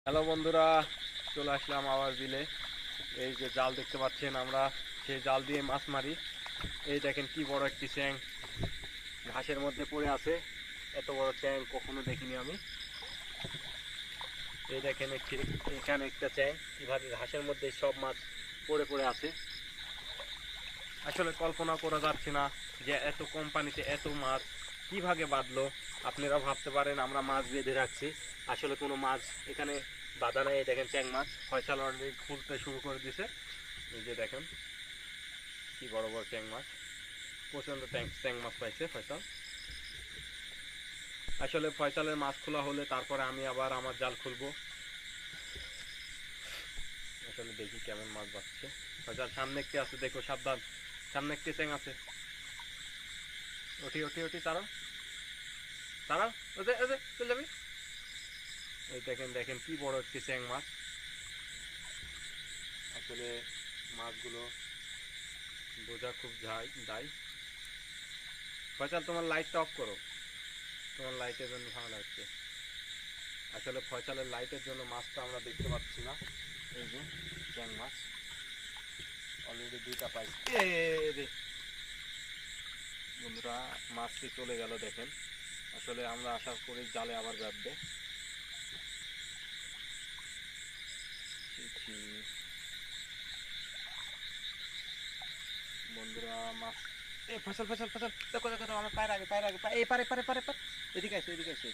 Hello বন্ধুরা, চলে আসলাম আবার বিলে। এই যে জাল দেখতে পাচ্ছেন, আমরা সেই জাল দিয়ে মাছ মারি। এই দেখেন কি বড় একটি চ্যাং ঘাসের মধ্যে পড়ে আছে। এত বড় চ্যাং কখনো দেখিনি আমি। এই দেখেন এখানে একটা চ্যাং কিভাবে ঘাসের মধ্যে সব মাছ পড়ে পড়ে আছে। আসলে কল্পনা করা যাচ্ছে না যে এত কম পানিতে এত মাছ কিভাবে বাঁধলো। আপনারা ভাবতে পারেন আমরা মাছ বেঁধে রাখছি, আসলে কোনো মাছ এখানে বাঁধা নাই। এই দেখেন চ্যাং মাছ ফয়সাল অলরেডি খুলতে শুরু করে দিছে। এই যে দেখেন কি বড় বড় চ্যাং মাছ, প্রচন্ড চ্যাং মাছ পাইছে ফয়সাল। আসলে ফয়সালের মাছ খোলা হলে তারপরে আমি আবার আমার জাল খুলবো। আসলে দেখি কেমন মাছ বাঁচছে। ফয়সাল সামনে একটি আছে, দেখো সাবধান, সামনে একটি চ্যাং আছে। ওঠি ওঠি ওঠি, তারা তারা ওদের ওদের চলে যাবি। এই দেখেন দেখেন কি বড় একটি চ্যাং মাছ। আসলে মাছগুলো বোঝা খুব দায়। ফয়সাল তোমার লাইটটা অফ করো, তোমার লাইটের জন্য ঝামেলা হচ্ছে। আসলে ফয়সালের লাইটের জন্য মাছটা আমরা দেখতে পাচ্ছি না। এই যে চ্যাং মাছ অলরেডি দুইটা পাইছি। রে বন্ধুরা, মাছটি চলে গেল দেখেন। আসলে আমরা আশা করি জালে আবার বাঁধবে। বন্ধুরা মাছ, এ ফসল ফসল ফসল, দেখো দেখো দেখো, আমার পায়ের আগে পায়ের আগে এই পারে পারে পারে পারে, এদিকে আসে এদিকে আসে।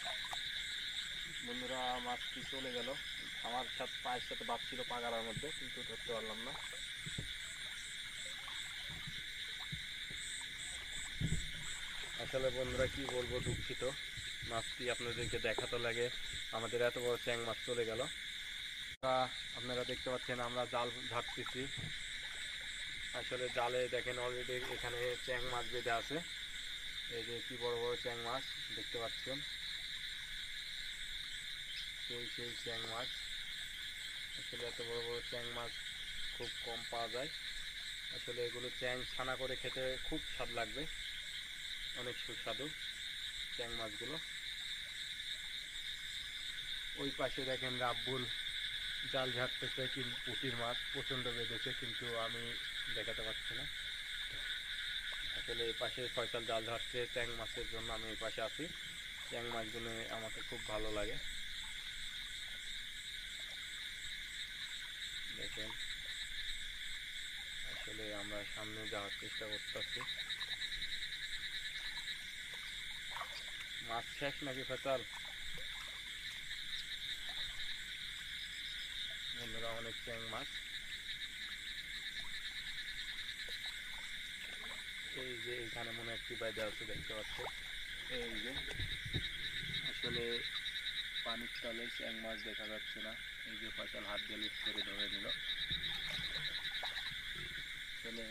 বন্ধুরা মাছটি চলে গেল, আমার সাথে পায়ের সাথে বাঁধছিল পাগাড়ার মধ্যে, কিন্তু ধরতে পারলাম না। আসলে বন্ধুরা কি বলবো, দুঃখিত। মাছটি আপনাদেরকে দেখাতে লাগে, আমাদের এত বড় চ্যাং মাছ চলে গেল। আপনারা দেখতে পাচ্ছেন আমরা জাল ঝাড়তেছি। আসলে জালে দেখেন অলরেডি এখানে চ্যাং মাছ বেঁধে আছে। এই যে কি বড় বড় চ্যাং মাছ দেখতে পাচ্ছেন, সেই সেই চ্যাং মাছ। আসলে এত বড় বড় চ্যাং মাছ খুব কম পাওয়া যায়। আসলে এগুলো চ্যাং ছানা করে খেতে খুব স্বাদ লাগবে, অনেক সুস্বাদু চ্যাং মাছগুলো। ওই পাশে দেখেন রাব্বুল জাল ঝাড়তেছে, কিন্তু পুঁটির মাছ প্রচণ্ড বেঁধেছে, কিন্তু আমি দেখাতে পারছি না। আসলে এই পাশে ফয়সাল জাল ঝাড়ছে চ্যাং মাছের জন্য, আমি এই পাশে আছি। চ্যাং মাছগুলো আমাকে খুব ভালো লাগে। দেখেন আসলে আমরা সামনে যাওয়ার চেষ্টা করতেছি। মাছ শেষ নাকি ফয়সাল? বন্ধুরা অনেক চ্যাং মাছ। এই যে এখানে মনে একটি বাইদা আছে, দেখতে পাচ্ছে। এই যে আসলে পানির তলে চ্যাং মাছ দেখা যাচ্ছে না। এই যে ফয়সাল হাত দিয়ে লিফট করে ধরে নিল। আসলে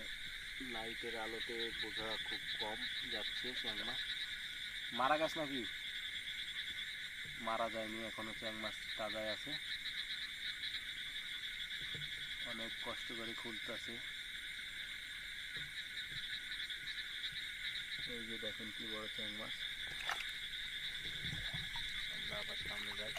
লাইটের আলোতে বোঝা খুব কম যাচ্ছে। চ্যাং মাছ মারা গেছে নাকি? মারা যায়নি এখনো, চ্যাং মাছ তাজাই আছে। অনেক কষ্ট করে খুলতেছে। এই যে দেখেন কি বড় চ্যাং মাছ। আমরা আবার সামনে যাই।